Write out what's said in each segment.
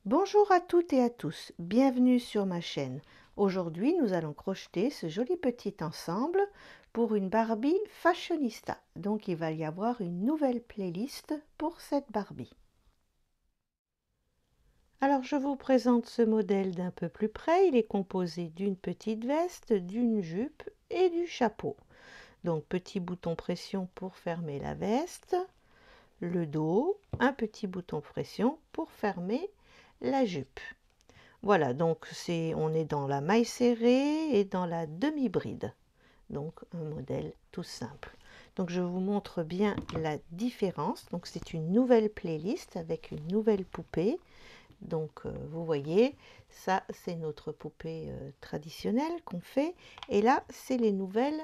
Bonjour à toutes et à tous, bienvenue sur ma chaîne. Aujourd'hui, nous allons crocheter ce joli petit ensemble pour une Barbie fashionista. Donc, il va y avoir une nouvelle playlist pour cette Barbie. Alors, je vous présente ce modèle d'un peu plus près. Il est composé d'une petite veste, d'une jupe et du chapeau. Donc, petit bouton pression pour fermer la veste, le dos, un petit bouton pression pour fermer la jupe. Voilà, donc on est dans la maille serrée et dans la demi-bride. Donc un modèle tout simple. Donc je vous montre bien la différence. Donc c'est une nouvelle playlist avec une nouvelle poupée. Donc vous voyez, ça c'est notre poupée traditionnelle qu'on fait. Et là c'est les nouvelles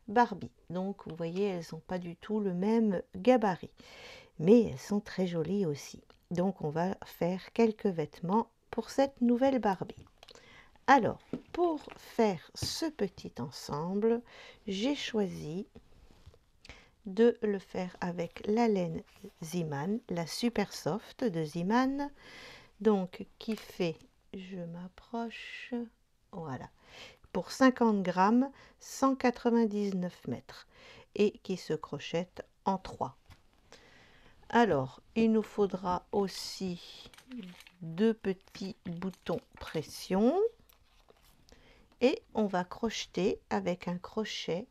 Barbie. Donc vous voyez, elles n'ont pas du tout le même gabarit. Mais elles sont très jolies aussi. Donc on va faire quelques vêtements pour cette nouvelle Barbie. Alors, pour faire ce petit ensemble, j'ai choisi de le faire avec la laine Ziman, la Super Soft de Ziman, donc qui fait, je m'approche, voilà, pour 50 grammes, 199 mètres, et qui se crochette en 3. Alors, il nous faudra aussi deux petits boutons pression et on va crocheter avec un crochet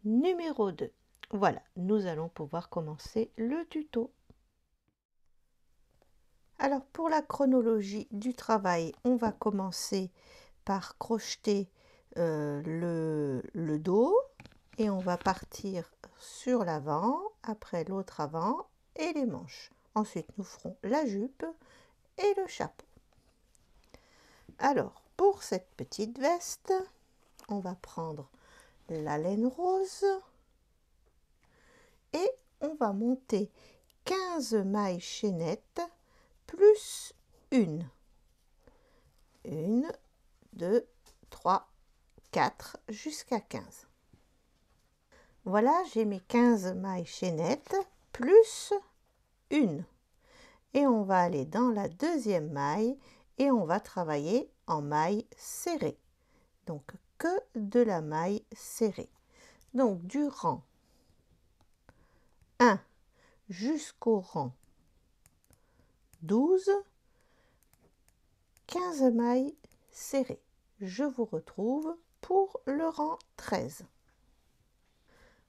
numéro 2. Voilà, nous allons pouvoir commencer le tuto. Alors pour la chronologie du travail, on va commencer par crocheter le dos et on va partir sur l'avant, après l'autre avant et les manches. Ensuite, nous ferons la jupe et le chapeau. Alors, pour cette petite veste, on va prendre la laine rose et on va monter 15 mailles chaînettes plus une. 1, 2, 3, 4 jusqu'à 15. Voilà, j'ai mes 15 mailles chaînettes plus une. Et on va aller dans la deuxième maille et on va travailler en maille serrée. Donc que de la maille serrée. Donc du rang 1 jusqu'au rang 12, 15 mailles serrées. Je vous retrouve pour le rang 13.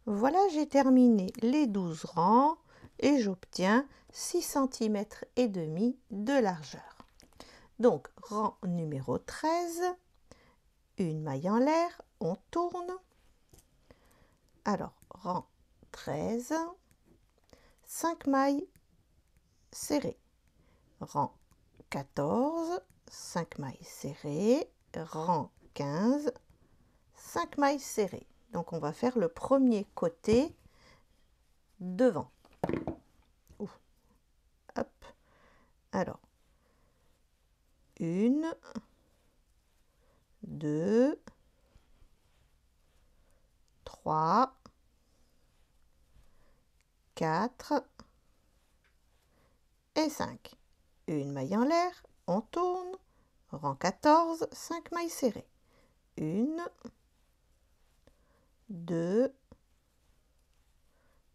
Voilà, j'ai terminé les 12 rangs et j'obtiens 6 cm et demi de largeur. Donc rang numéro 13, une maille en l'air, on tourne. Alors rang 13, 5 mailles serrées. Rang 14, 5 mailles serrées. Rang 15, 5 mailles serrées. Donc on va faire le premier côté devant. Ouf. Hop. Alors 1, 2, 3, 4 et 5. Une maille en l'air, on tourne. Rang 14, 5 mailles serrées. 1, 2,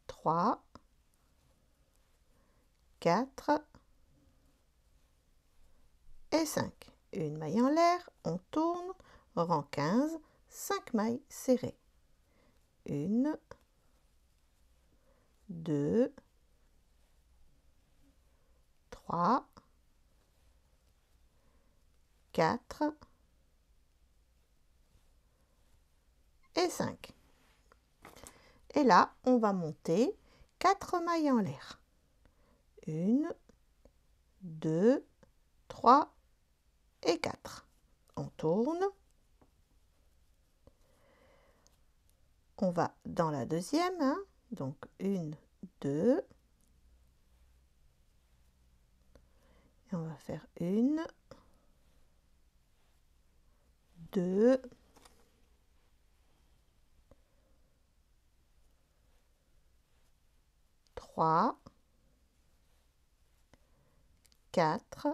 3, 4 et 5. Une maille en l'air, on tourne. Rang 15, 5 mailles serrées. 1, 2, 3, 4 et 5. Et là, on va monter 4 mailles en l'air. 1, 2, 3 et 4. On tourne. On va dans la deuxième, hein, donc 1, 2. Et on va faire 1, 2, 3, 4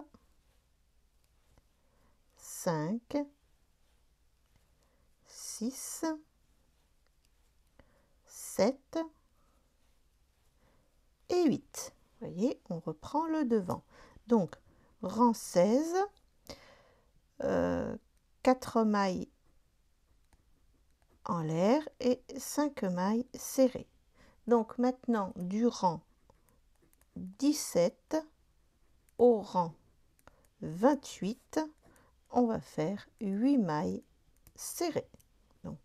5, 6, 7 et 8. Vous voyez, on reprend le devant. Donc, rang 16, 4 mailles en l'air et 5 mailles serrées. Donc maintenant, du rang 17 au rang 28, on va faire 8 mailles serrées. Donc,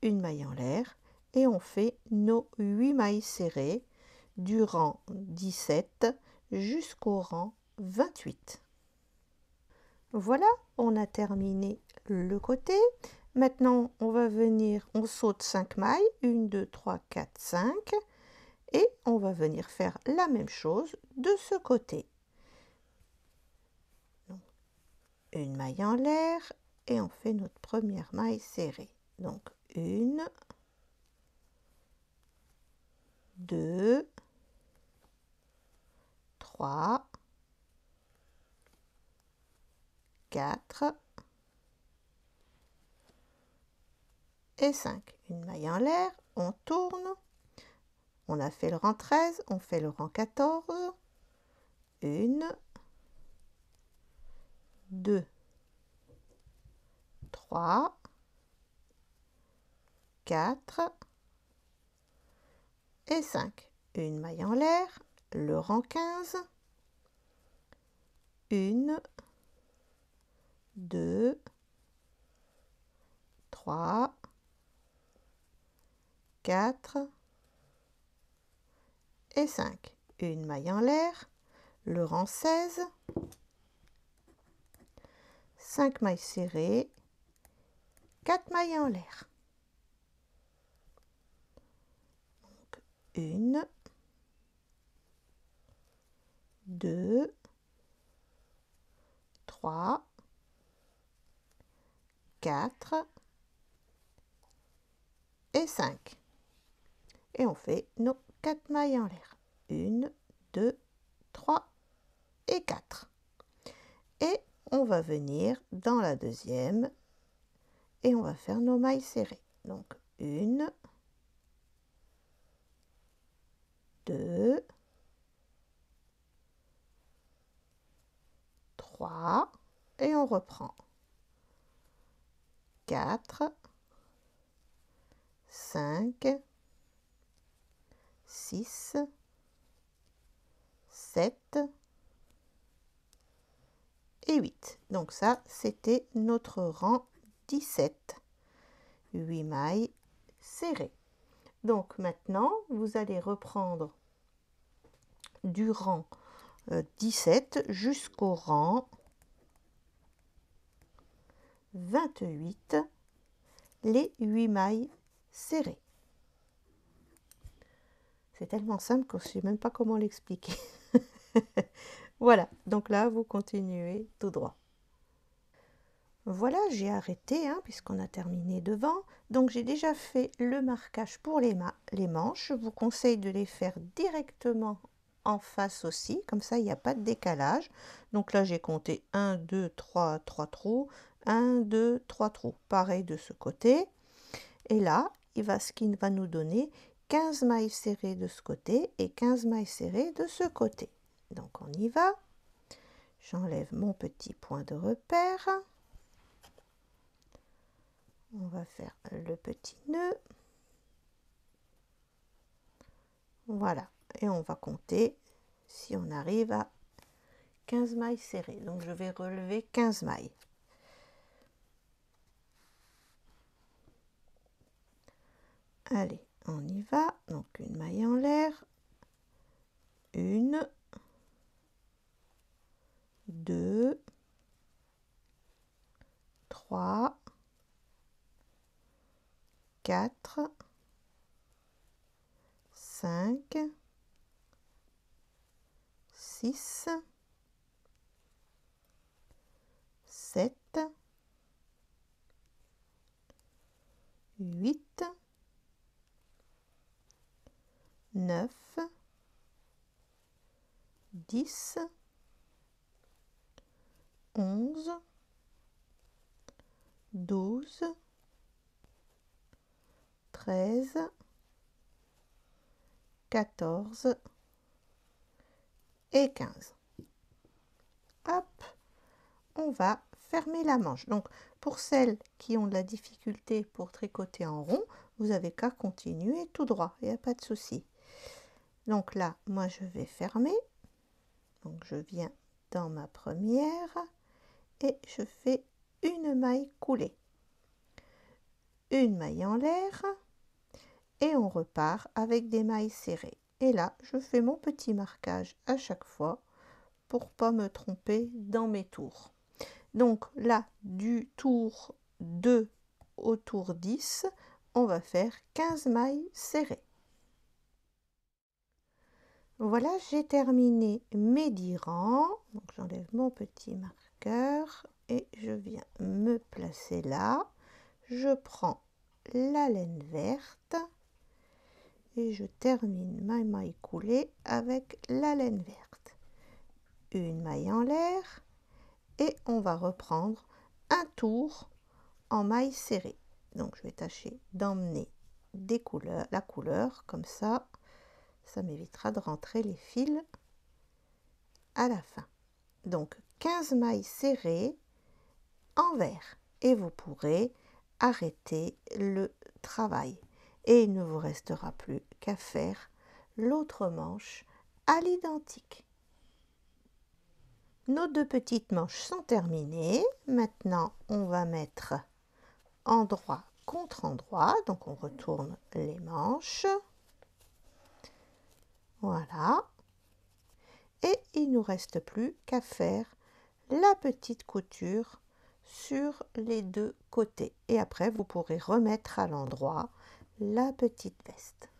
une maille en l'air et on fait nos 8 mailles serrées du rang 17 jusqu'au rang 28. Voilà, on a terminé le côté. Maintenant, on va venir, on saute 5 mailles, 1, 2, 3, 4, 5, et on va venir faire la même chose de ce côté. Donc, une maille en l'air et on fait notre première maille serrée. Donc, 1, 2, 3, 4 et 5. Une maille en l'air, on tourne. On a fait le rang 13, on fait le rang 14. 1, 2, 3, 4 et 5. Une maille en l'air, le rang 15. 1, 2, 3, 4 et 5. Une maille en l'air, le rang 16, 5 mailles serrées, 4 mailles en l'air. Donc, 1, 2, 3, 4 et 5. Et on fait nos 4 mailles en l'air. 1, 2, 3 et 4. Et on va venir dans la deuxième et on va faire nos mailles serrées. Donc 1, 2, 3 et on reprend. 4, 5, 6, 7 et 8. Donc ça, c'était notre rang 17. 8 mailles serrées. Donc maintenant, vous allez reprendre du rang 17 jusqu'au rang 28, les 8 mailles serrées. C'est tellement simple que je ne sais même pas comment l'expliquer. Voilà, donc là, vous continuez tout droit. Voilà, j'ai arrêté, hein, puisqu'on a terminé devant. Donc, j'ai déjà fait le marquage pour les manches. Je vous conseille de les faire directement en face aussi. Comme ça, il n'y a pas de décalage. Donc là, j'ai compté 1, 2, 3, 3 trous. 1, 2, 3 trous. Pareil de ce côté. Et là, ce qui va nous donner 15 mailles serrées de ce côté et 15 mailles serrées de ce côté. Donc, on y va. J'enlève mon petit point de repère. On va faire le petit nœud. Voilà. Et on va compter si on arrive à 15 mailles serrées. Donc, je vais relever 15 mailles. Allez, on y va. Donc, une maille en l'air. 1, 2, 3, 4, 5, 6, 7, 8, 9, 10, 11, 12, 13, 14 et 15. Hop, on va fermer la manche. Donc, pour celles qui ont de la difficulté pour tricoter en rond, vous avez qu'à continuer tout droit, il n'y a pas de souci. Donc là, moi, je vais fermer. Donc, je viens dans ma première et je fais une maille coulée. Une maille en l'air et on repart avec des mailles serrées. Et là, je fais mon petit marquage à chaque fois pour pas me tromper dans mes tours. Donc là, du tour 2 au tour 10, on va faire 15 mailles serrées. Voilà, j'ai terminé mes 10 rangs. Donc j'enlève mon petit marqueur et je viens me placer là. Je prends la laine verte et je termine ma maille coulée avec la laine verte. Une maille en l'air et on va reprendre un tour en maille serrée. Donc je vais tâcher d'emmener des couleurs, la couleur comme ça m'évitera de rentrer les fils à la fin. Donc 15 mailles serrées en vert et vous pourrez arrêter le travail et il ne vous restera plus qu'à faire l'autre manche à l'identique. Nos deux petites manches sont terminées. Maintenant, on va mettre endroit contre endroit. Donc, on retourne les manches. Voilà. Et il ne nous reste plus qu'à faire la petite couture sur les deux côtés. Et après, vous pourrez remettre à l'endroit la petite veste.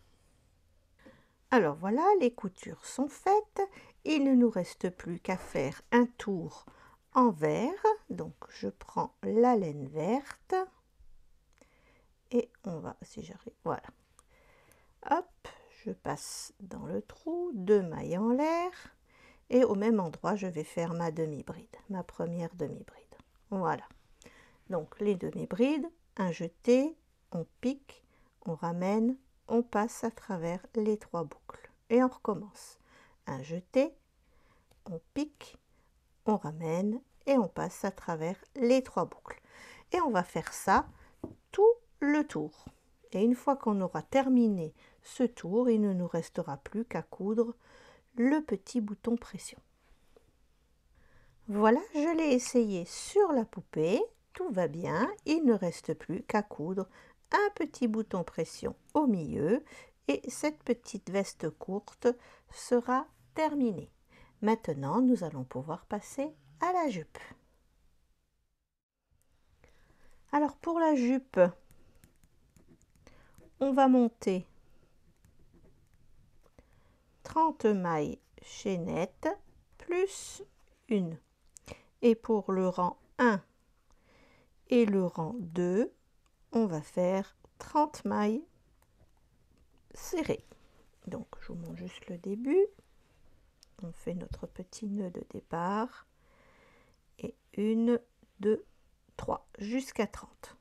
Alors voilà, les coutures sont faites. Il ne nous reste plus qu'à faire un tour en vert. Donc je prends la laine verte et on va, si j'arrive, voilà. Hop, je passe dans le trou, 2 mailles en l'air et au même endroit, je vais faire ma demi-bride, ma première demi-bride. Voilà. Donc les demi-brides, un jeté, on pique, on ramène, on passe à travers les 3 boucles et on recommence. Un jeté, on pique, on ramène et on passe à travers les 3 boucles. Et on va faire ça tout le tour. Et une fois qu'on aura terminé ce tour, il ne nous restera plus qu'à coudre le petit bouton pression. Voilà, je l'ai essayé sur la poupée, tout va bien, il ne reste plus qu'à coudre un petit bouton pression au milieu et cette petite veste courte sera terminée. Maintenant, nous allons pouvoir passer à la jupe. Alors pour la jupe, on va monter 30 mailles chaînettes plus une. Et pour le rang 1 et le rang 2, on va faire 30 mailles serrées. Donc je vous montre juste le début. On fait notre petit nœud de départ. Et 1, 2, 3, jusqu'à 30.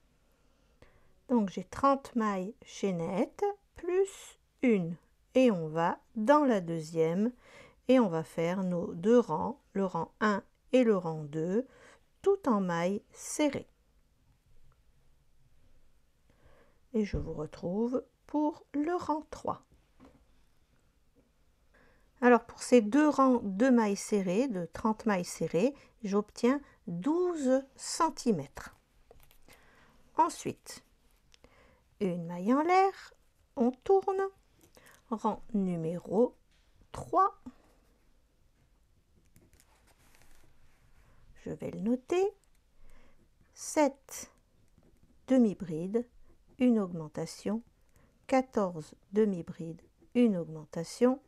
Donc j'ai 30 mailles chaînettes plus une. Et on va dans la deuxième et on va faire nos 2 rangs, le rang 1 et le rang 2, tout en mailles serrées. Et je vous retrouve pour le rang 3. Alors pour ces 2 rangs de mailles serrées, de 30 mailles serrées, j'obtiens 12 cm. Ensuite, une maille en l'air, on tourne, rang numéro 3. Je vais le noter. 7 demi-brides, une augmentation, 14 demi-brides, une augmentation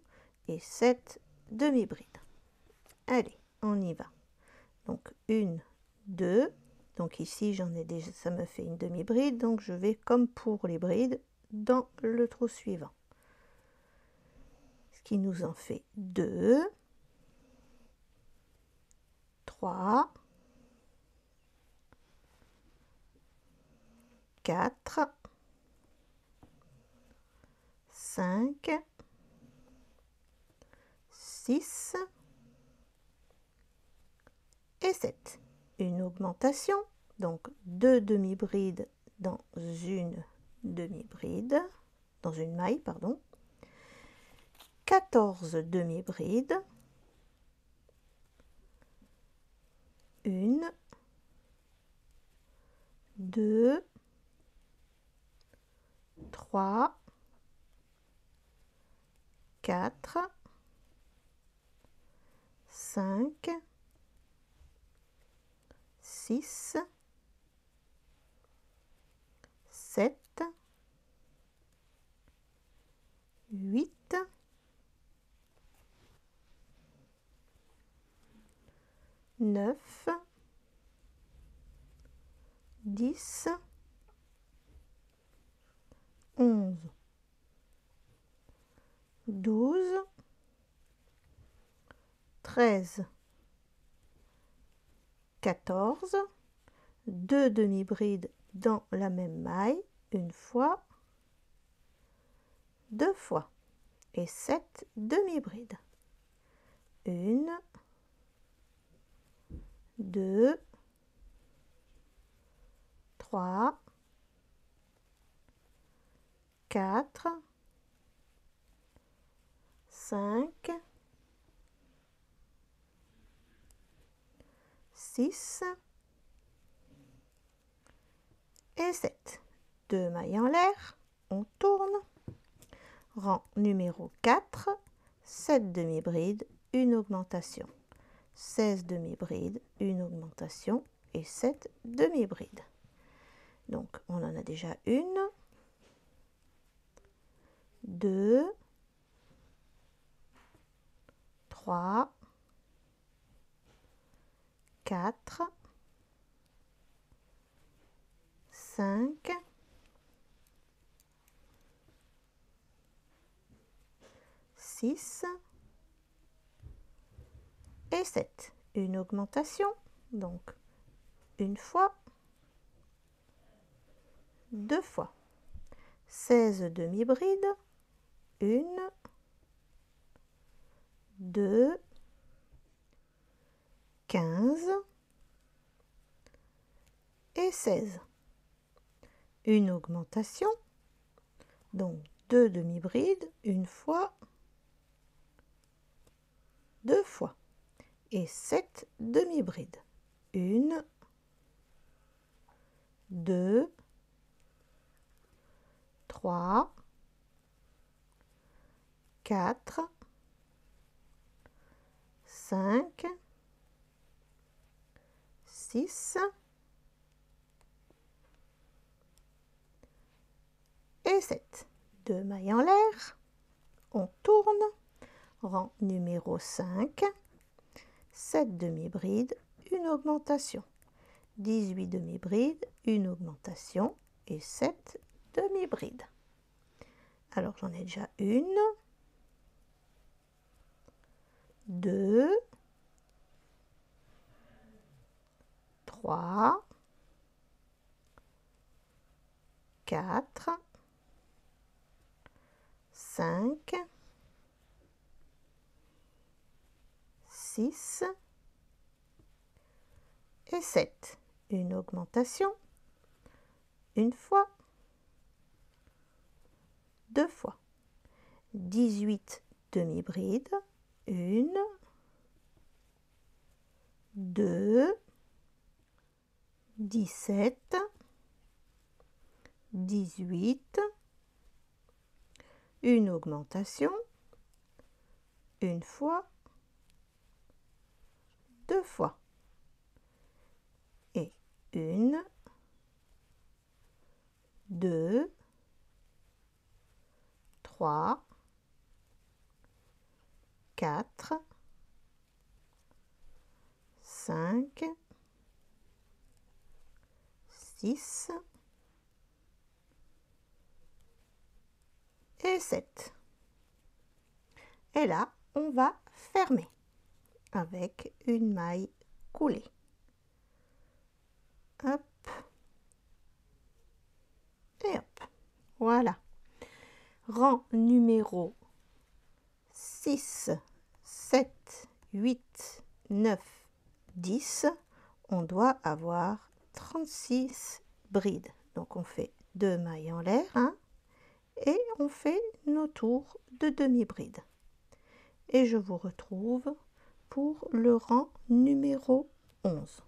et 7 demi-brides. Allez, on y va. Donc 1, 2. Donc ici, j'en ai déjà, ça me fait une demi-bride. Donc je vais, comme pour les brides, dans le trou suivant. Ce qui nous en fait 2, 3, 4, 5, 6 et 7. Une augmentation, donc 2 demi-brides dans une demi-bride, dans une maille, pardon. 14 demi-brides, 1, 2, 3, 4, 5, 6, 7, 8, 9, 10, 11, 12, 13, 14, 2 demi-brides dans la même maille, une fois, 2 fois, et 7 demi-brides. 1, 2, 3, 4, 5, 6 et 7. 2 mailles en l'air, on tourne. Rang numéro 4, 7 demi-brides, une augmentation. 16 demi-brides, une augmentation et 7 demi-brides. Donc on en a déjà une, 2, 3, 4, 5, 6 et 7. Une augmentation, donc une fois, 2 fois. 16 demi-brides, 1, 2, 15 et 16. Une augmentation, donc 2 demi-brides, une fois, 2 fois, et 7 demi-brides. 1, 2, 3, 4, 5, 6 et 7. 2 mailles en l'air, on tourne, rang numéro 5, 7 demi-brides, une augmentation, 18 demi-brides, une augmentation et 7 demi-brides. Alors j'en ai déjà une, 2, 3, 4, 5, 6 et 7. Une augmentation, une fois, 2 fois. 18 demi-brides, 1, 2, 17, 18, une augmentation, une fois, 2 fois, et 1, 2, 3, 4, 5, 6 et 7. Et là, on va fermer avec une maille coulée. Hop. et hop, voilà. Rang numéro 6, 7, 8, 9, 10, on doit avoir 36 brides. Donc on fait 2 mailles en l'air, hein, et on fait nos tours de demi-bride. Et je vous retrouve pour le rang numéro 11.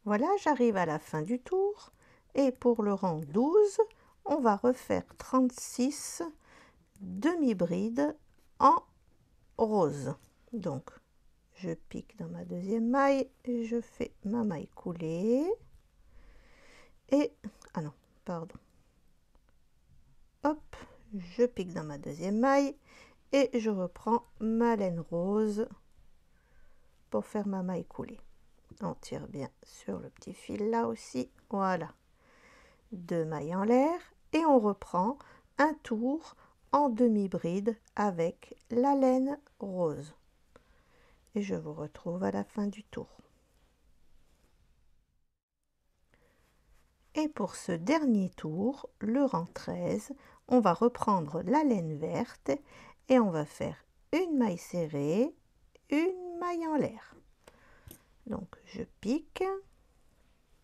Voilà, j'arrive à la fin du tour et pour le rang 12, on va refaire 36 demi-brides en rose. Donc, je pique dans ma deuxième maille et je fais ma maille coulée. Et, ah non, pardon. Hop, je pique dans ma deuxième maille et je reprends ma laine rose pour faire ma maille coulée. On tire bien sur le petit fil là aussi, voilà. 2 mailles en l'air et on reprend un tour en demi-bride avec la laine rose. Et je vous retrouve à la fin du tour. Et pour ce dernier tour, le rang 13, on va reprendre la laine verte et on va faire une maille serrée, une maille en l'air. Donc je pique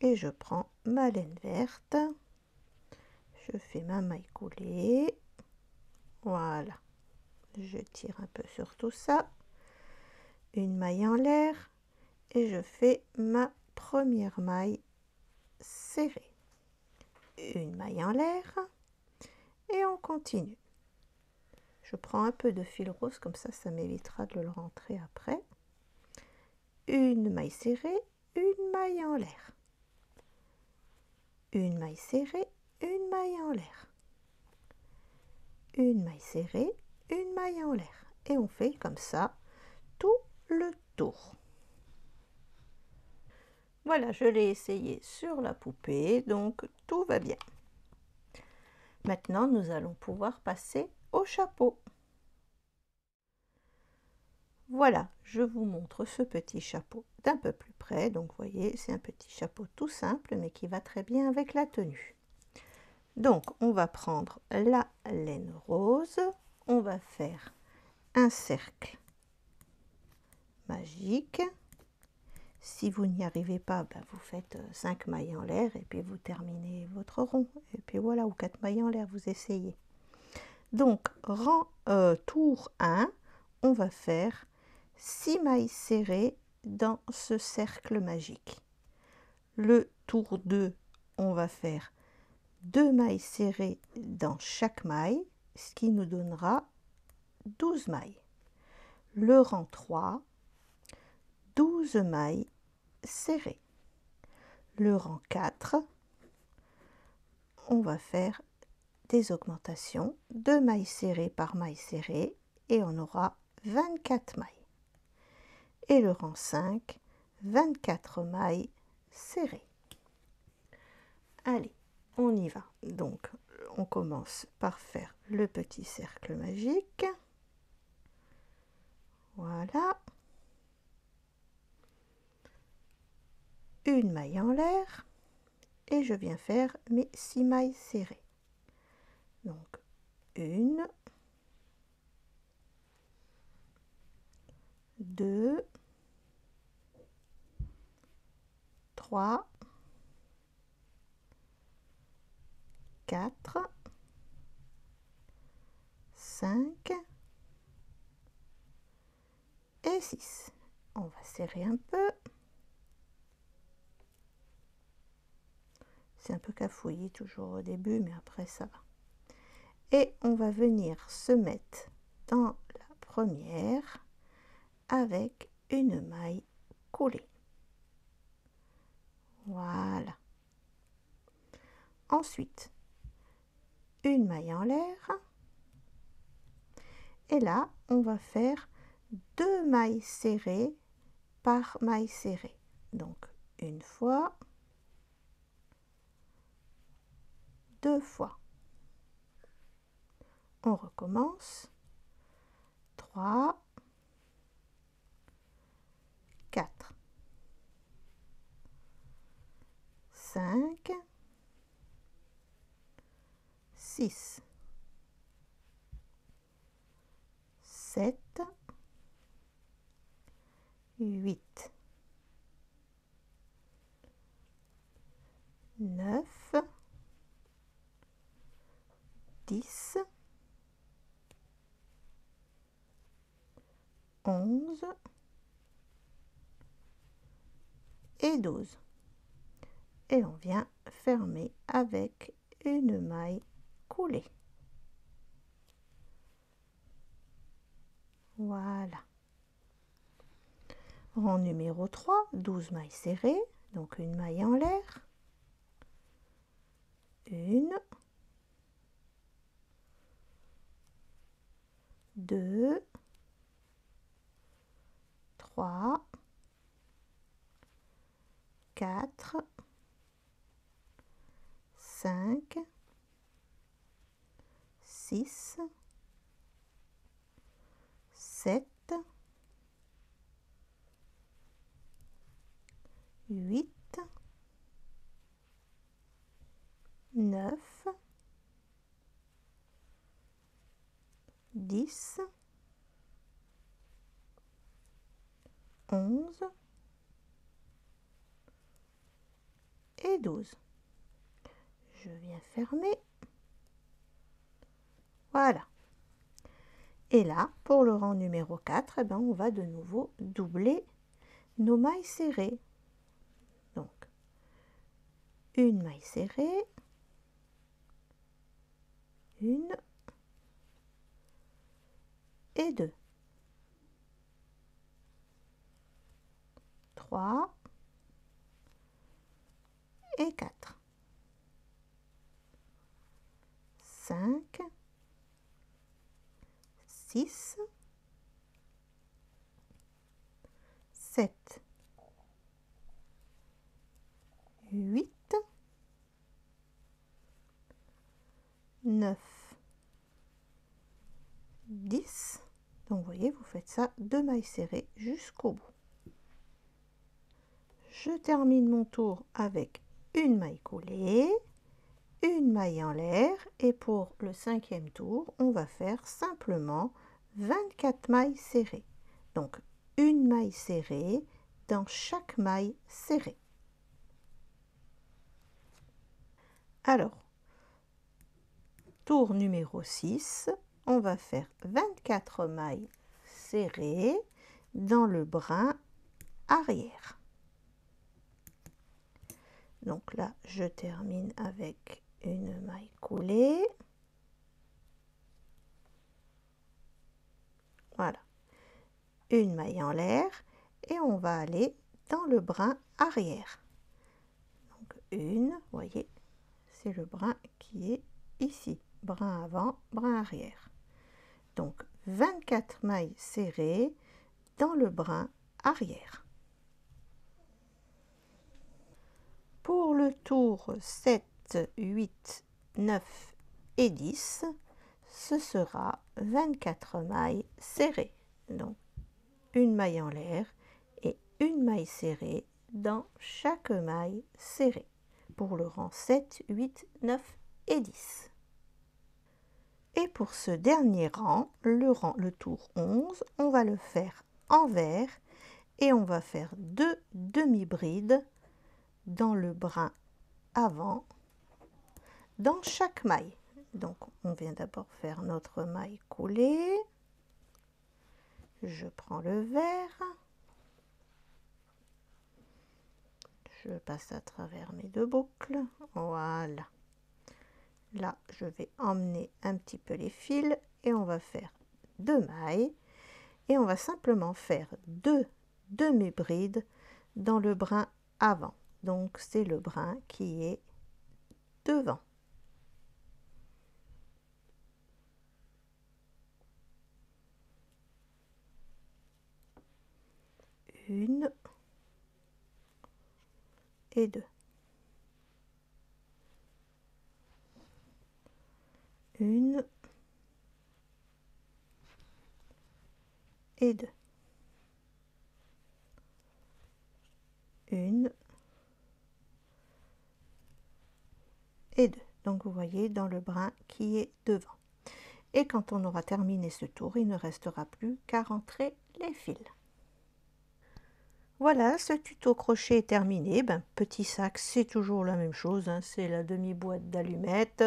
et je prends ma laine verte, je fais ma maille coulée, voilà, je tire un peu sur tout ça, une maille en l'air et je fais ma première maille serrée, une maille en l'air et on continue. Je prends un peu de fil rose, comme ça m'évitera de le rentrer après. Une maille serrée, une maille en l'air. Une maille serrée, une maille en l'air. Une maille serrée, une maille en l'air. Et on fait comme ça tout le tour. Voilà, je l'ai essayé sur la poupée, donc tout va bien. Maintenant, nous allons pouvoir passer au chapeau. Voilà, je vous montre ce petit chapeau d'un peu plus près. Donc, vous voyez, c'est un petit chapeau tout simple, mais qui va très bien avec la tenue. Donc, on va prendre la laine rose. On va faire un cercle magique. Si vous n'y arrivez pas, ben vous faites 5 mailles en l'air et puis vous terminez votre rond. Et puis voilà, ou 4 mailles en l'air, vous essayez. Donc, tour 1, on va faire 6 mailles serrées dans ce cercle magique. Le tour 2, on va faire 2 mailles serrées dans chaque maille, ce qui nous donnera 12 mailles. Le rang 3, 12 mailles serrées. Le rang 4, on va faire des augmentations, 2 mailles serrées par maille serrée, et on aura 24 mailles. Et le rang 5, 24 mailles serrées. Allez, on y va. Donc, on commence par faire le petit cercle magique. Voilà. Une maille en l'air. Et je viens faire mes 6 mailles serrées. Donc, 1, 2, 3, 4, 5 et 6. On va serrer un peu. C'est un peu cafouillis toujours au début, mais après ça va. Et on va venir se mettre dans la première avec une maille coulée. Voilà. Ensuite, une maille en l'air. Et là, on va faire 2 mailles serrées par maille serrée. Donc, une fois, 2 fois. On recommence. 3, 4, 5, 6, 7, 8, 9, 10, 11 et 12. Et on vient fermer avec une maille coulée. Voilà. Rang numéro 3, 12 mailles serrées, donc une maille en l'air, une, 2, 3, 4, 5, 6, 7, 8, 9, 10, 11 et 12. Je viens fermer. Voilà. Et là, pour le rang numéro 4, eh ben, on va de nouveau doubler nos mailles serrées. Donc, une maille serrée, une et 2, 3 et 4, 5, 6, 7, 8, 9, 10. Donc vous voyez, vous faites ça 2 mailles serrées jusqu'au bout. Je termine mon tour avec une maille coulée, une maille en l'air, et pour le 5e tour, on va faire simplement 24 mailles serrées. Donc une maille serrée dans chaque maille serrée. Alors, tour numéro 6, on va faire 24 mailles serrées dans le brin arrière. Donc là, je termine avec une maille coulée. Voilà. Une maille en l'air et on va aller dans le brin arrière. Donc une, vous voyez, c'est le brin qui est ici. Brin avant, brin arrière. Donc 24 mailles serrées dans le brin arrière. Pour le tour 7, 8, 9 et 10, ce sera 24 mailles serrées. Donc une maille en l'air et une maille serrée dans chaque maille serrée pour le rang 7, 8, 9 et 10. Et pour ce dernier rang, le tour 11, on va le faire envers et on va faire 2 demi-brides dans le brin avant, dans chaque maille. Donc on vient d'abord faire notre maille coulée. Je prends le vert. Je passe à travers mes 2 boucles. Voilà. Là, je vais emmener un petit peu les fils et on va faire 2 mailles. Et on va simplement faire 2 demi-brides dans le brin avant. Donc, c'est le brin qui est devant. Une et 2. Une et 2. 1 et 2. Donc vous voyez dans le brin qui est devant. Et quand on aura terminé ce tour, il ne restera plus qu'à rentrer les fils. Voilà, ce tuto crochet est terminé. Petit sac, c'est toujours la même chose, hein, c'est la demi-boîte d'allumettes.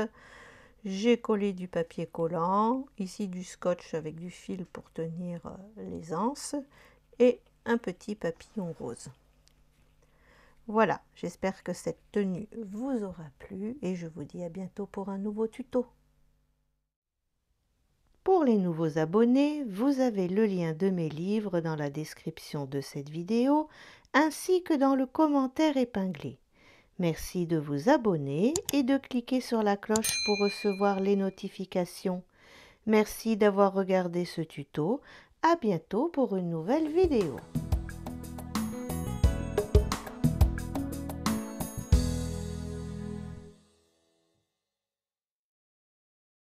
J'ai collé du papier collant, ici du scotch avec du fil pour tenir les anses et un petit papillon rose. Voilà, j'espère que cette tenue vous aura plu et je vous dis à bientôt pour un nouveau tuto. Pour les nouveaux abonnés, vous avez le lien de mes livres dans la description de cette vidéo ainsi que dans le commentaire épinglé. Merci de vous abonner et de cliquer sur la cloche pour recevoir les notifications. Merci d'avoir regardé ce tuto. À bientôt pour une nouvelle vidéo.